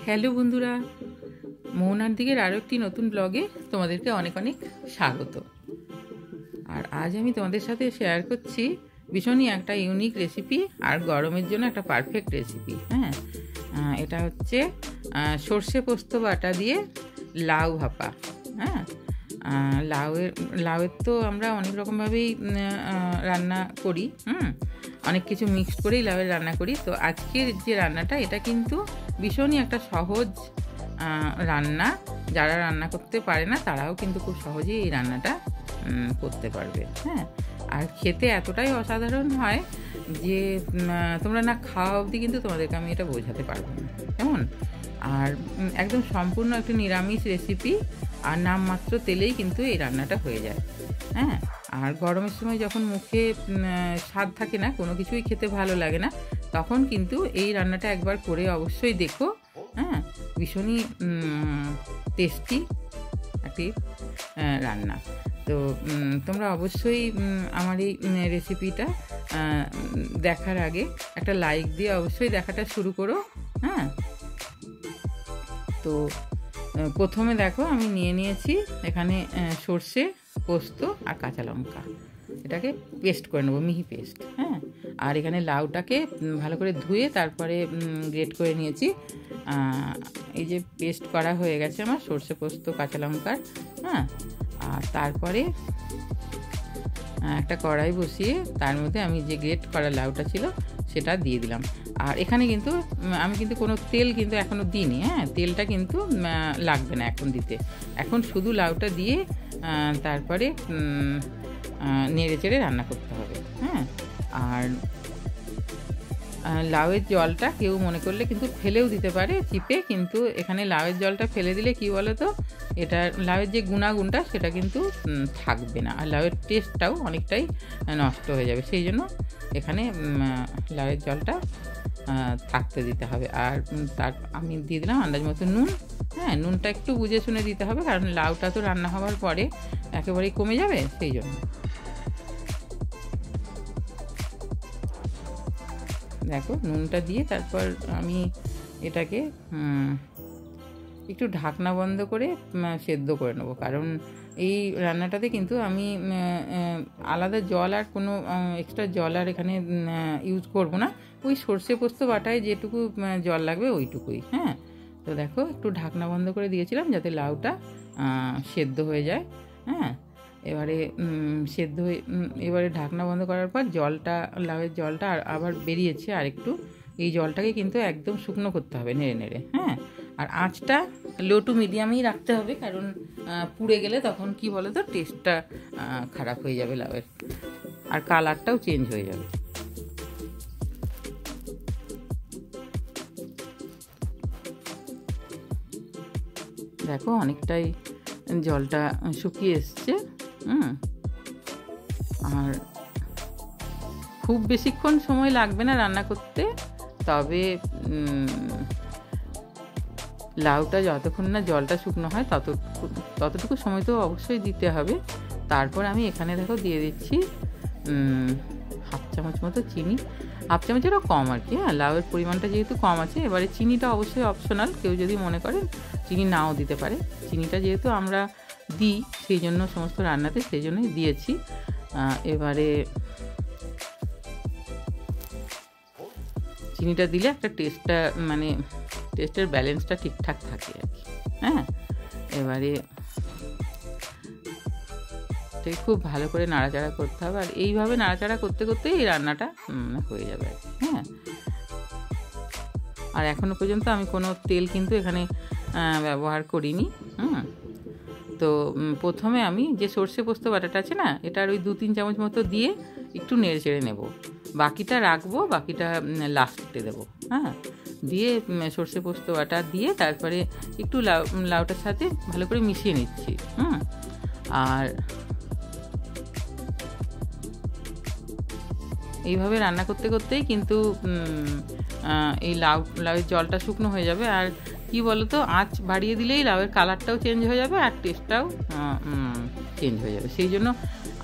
Hello বন্ধুরা, মোহনার দিকের আরও একটি নতুন ব্লগে তোমাদেরকে অনেক অনেক স্বাগত। আর আজ আমি তোমাদের সাথে শেয়ার করছি ভীষণই একটা ইউনিক রেসিপি আর গরমের জন্য একটা পারফেক্ট রেসিপি। হ্যাঁ, এটা হচ্ছে সর্ষে পোস্ত বাটা দিয়ে লাউ ভাপা। হ্যাঁ, লাউয়ের তো আমরা অনেক রকমভাবেই রান্না করি। অনেক কিছু মিক্সড করেই লাউয়ের রান্না করি। তো আজকের যে রান্নাটা, এটা কিন্তু ভীষণই একটা সহজ রান্না। যারা রান্না করতে পারে না তারাও কিন্তু খুব সহজেই এই রান্নাটা করতে পারবে। হ্যাঁ, আর খেতে এতটাই অসাধারণ হয় যে তোমরা না খাওয়া অবধি কিন্তু তোমাদেরকে আমি এটা বোঝাতে পারবো না কেমন। আর একদম সম্পূর্ণ একটা নিরামিষ রেসিপি, আর নামমাত্র তেলেই কিন্তু এই রান্নাটা হয়ে যায়। হ্যাঁ, আর গরমের সময় যখন মুখে স্বাদ থাকে না, কোনো কিছুই খেতে ভালো লাগে না, তখন কিন্তু এই রান্নাটা একবার করে অবশ্যই দেখো। হ্যাঁ, ভীষণই টেস্টি একটি রান্না। তো তোমরা অবশ্যই আমার এই রেসিপিটা দেখার আগে একটা লাইক দিয়ে অবশ্যই দেখাটা শুরু করো। হ্যাঁ, তো প্রথমে দেখো আমি নিয়েছি এখানে সর্ষে, পোস্ত আর কাঁচা লঙ্কা। এটাকে পেস্ট করে নেবো, মিহি পেস্ট। হ্যাঁ, আর এখানে লাউটাকে ভালো করে ধুয়ে তারপরে গ্রেট করে নিয়েছি। এই যে পেস্ট করা হয়ে গেছে আমার সর্ষে, পোস্ত, কাঁচা লঙ্কার। হ্যাঁ, আর তারপরে একটা কড়াই বসিয়ে তার মধ্যে আমি যে গ্রেট করা লাউটা ছিল সেটা দিয়ে দিলাম। আর এখানে কিন্তু আমি কিন্তু কোনো তেল কিন্তু এখনও দিইনি। হ্যাঁ, তেলটা কিন্তু লাগবে না এখন দিতে। এখন শুধু লাউটা দিয়ে তারপরে নেড়ে চেড়ে রান্না করতে হবে। হ্যাঁ, আর লাউয়ের জলটা কেউ মনে করলে কিন্তু ফেলেও দিতে পারে চিপে, কিন্তু এখানে লাউয়ের জলটা ফেলে দিলে কি বলো তো, এটা লাউয়ের যে গুণাগুণটা সেটা কিন্তু থাকবে না, আর লাউয়ের টেস্টটাও অনেকটাই নষ্ট হয়ে যাবে। সেই জন্য এখানে লাউয়ের জলটা থাকতে দিতে হবে। আর তার আমি দিয়ে দিলাম আন্দাজ মতো নুন। হ্যাঁ, নুনটা একটু বুঝে শুনে দিতে হবে, কারণ লাউটা তো রান্না হওয়ার পরে একেবারেই কমে যাবে, সেই জন্য। দেখো নুনটা দিয়ে তারপর আমি এটাকে একটু ঢাকনা বন্ধ করে সেদ্ধ করে নেবো, কারণ এই রান্নাটাতে কিন্তু আমি আলাদা জল আর কোনো এক্সট্রা জল আর এখানে ইউজ করব না। ওই সর্ষে পোস্ত বাটায় যেটুকু জল লাগবে ওইটুকুই। হ্যাঁ, তো দেখো একটু ঢাকনা বন্ধ করে দিয়েছিলাম যাতে লাউটা সেদ্ধ হয়ে যায়। হ্যাঁ, এবারে ঢাকনা বন্ধ করার পর জলটা, লাউয়ের জলটা আবার বেরিয়েছে আর একটু। এই জলটাকে কিন্তু একদম শুকনো করতে হবে নেড়ে নেড়ে। হ্যাঁ, আর আঁচটা লো টু মিডিয়ামেই রাখতে হবে, কারণ পুড়ে গেলে তখন কি বলো তো, টেস্টটা খারাপ হয়ে যাবে লাউয়ের, আর কালারটাও চেঞ্জ হয়ে যাবে। দেখো অনেকটাই জলটা শুকিয়ে এসছে। আর খুব বেশিক্ষণ সময় লাগবে না রান্না করতে, তবে লাউটা যতক্ষণ না জলটা শুকনো হয় ততটুকু সময় তো অবশ্যই দিতে হবে। তারপর আমি এখানে দেখো দিয়ে দিচ্ছি হাফ চামচ মতো চিনি, হাফ চামচেরও কম আর কি। হ্যাঁ, লাউয়ের পরিমাণটা যেহেতু কম আছে, এবারে চিনিটা অবশ্যই অপশনাল, কেউ যদি মনে করেন চিনি নাও দিতে পারে। চিনিটা যেহেতু আমরা দিই সেই জন্য সমস্ত রান্নাতে, সেই জন্যই দিয়েছি। এবারে চিনিটা দিলে একটা টেস্টটা, মানে টেস্টের ব্যালেন্সটা ঠিকঠাক থাকে আর কি। হ্যাঁ, এবারে খুব ভালো করে নাড়াচাড়া করতে হবে, আর এইভাবে নাড়াচাড়া করতে করতেই এই রান্নাটা হয়ে যাবে আর কি। হ্যাঁ, আর এখনও পর্যন্ত আমি কোনো তেল কিন্তু এখানে ব্যবহার করিনি। তো প্রথমে আমি যে সর্ষে পোস্ত বাটাটা আছে না, এটার ওই 2-3 চামচ মতো দিয়ে একটু নেড়ে চেড়ে নেবো, বাকিটা রাখবো, বাকিটা লাস্টে দেবো। হ্যাঁ, দিয়ে সর্ষে পোস্ত বাটা দিয়ে তারপরে একটু লাউটার সাথে ভালো করে মিশিয়ে নিচ্ছি। আর এইভাবে রান্না করতে করতেই কিন্তু এই লাউয়ের জলটা শুকনো হয়ে যাবে। আর কি বলো তো, আঁচ বাড়িয়ে দিলেই লাউয়ের কালারটাও চেঞ্জ হয়ে যাবে আর টেস্টটাও চেঞ্জ হয়ে যাবে। সেই জন্য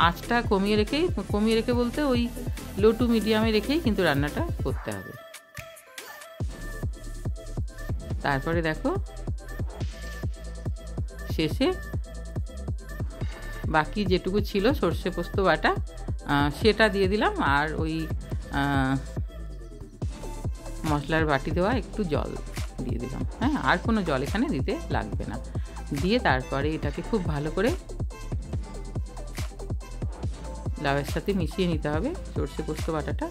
আঁচটা কমিয়ে রেখে বলতে ওই লো টু মিডিয়ামে রেখেই কিন্তু রান্নাটা করতে হবে। তারপরে দেখো শেষে বাকি যেটুকু ছিল সর্ষে পোস্ত বাটা সেটা দিয়ে দিলাম, আর ওই মশলার বাটি দেওয়া একটু জল দিয়ে দিলাম। হ্যাঁ, আর কোনো জল এখানে দিতে লাগবে না। দিয়ে তারপরে এটাকে খুব ভালো করে লাউয়ের সাথে মিশিয়ে নিতে হবে সর্ষে পোস্ত বাটাটা।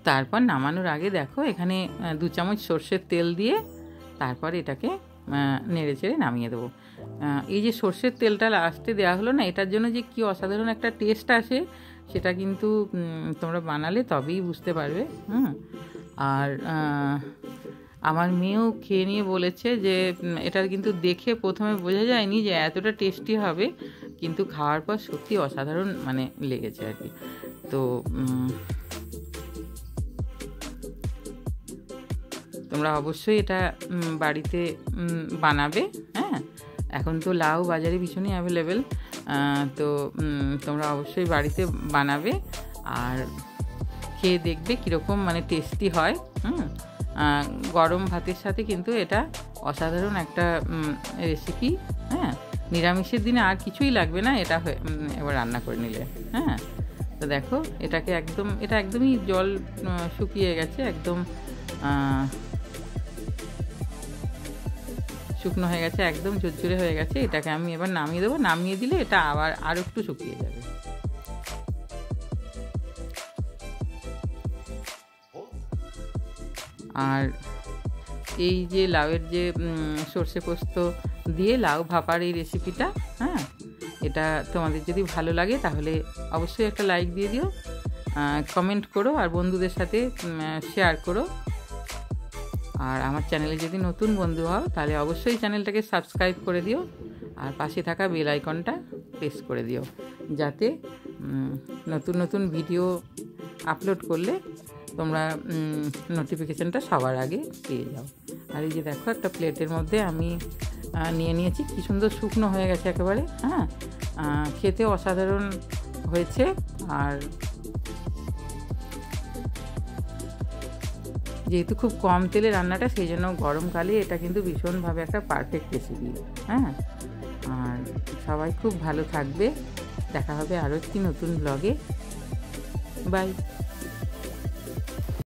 তারপর নামানোর আগে দেখো এখানে 2 চামচ সর্ষের তেল দিয়ে তারপর এটাকে নেড়ে চেড়ে নামিয়ে দেবো। এই যে সর্ষের তেলটা লাস্টে দেওয়া হলো না, এটার জন্য যে কি অসাধারণ একটা টেস্ট আসে সেটা কিন্তু তোমরা বানালে তবেই বুঝতে পারবে। আর আমার মেয়েও খেয়ে নিয়ে বলেছে যে এটা কিন্তু দেখে প্রথমে বোঝা যায়নি যে এতটা টেস্টি হবে, কিন্তু খাওয়ার পর সত্যি অসাধারণ মানে লেগেছে আর কি। তো তোমরা অবশ্যই এটা বাড়িতে বানাবে। হ্যাঁ, এখন তো লাউ বাজারে ভীষণই অ্যাভেলেবেল, তো তোমরা অবশ্যই বাড়িতে বানাবে আর খেয়ে দেখবে কীরকম মানে টেস্টি হয়। গরম ভাতের সাথে কিন্তু এটা অসাধারণ একটা রেসিপি। হ্যাঁ, নিরামিষের দিনে আর কিছুই লাগবে না এটা এবার রান্না করে নিলে। হ্যাঁ, তো দেখো এটাকে এটা একদমই জল শুকিয়ে গেছে, একদম শুকনো হয়ে গেছে, একদম ঝুরঝুরে হয়ে গেছে। এটাকে আমি এবার নামিয়ে দেবো। নামিয়ে দিলে এটা আবার আরও একটু শুকিয়ে যাবে। আর এই যে লাউয়ের যে সর্ষে পোস্ত দিয়ে লাউ ভাপার এই রেসিপিটা, হ্যাঁ, এটা তোমাদের যদি ভালো লাগে তাহলে অবশ্যই একটা লাইক দিয়ে দিও, কমেন্ট করো আর বন্ধুদের সাথে শেয়ার করো। আর আমার চ্যানেলে যদি নতুন বন্ধু হও তাহলে অবশ্যই চ্যানেলটাকে সাবস্ক্রাইব করে দিও আর পাশে থাকা বেল আইকনটা প্রেস করে দিও, যাতে নতুন নতুন ভিডিও আপলোড করলে তোমরা নোটিফিকেশানটা সবার আগে পেয়ে যাও। আর এই যে দেখো একটা প্লেটের মধ্যে আমি নিয়ে নিয়েছি, কী সুন্দর শুকনো হয়ে গেছে একেবারে। হ্যাঁ, খেতে অসাধারণ হয়েছে। আর যেহেতু খুব কম তেলে রান্নাটা, সেই জন্য গরমকালে এটা কিন্তু ভীষণভাবে একটা পারফেক্ট রেসিপি। হ্যাঁ, আর সবাই খুব ভালো থাকবে। দেখা হবে আরও একটি নতুন ব্লগে। বাই।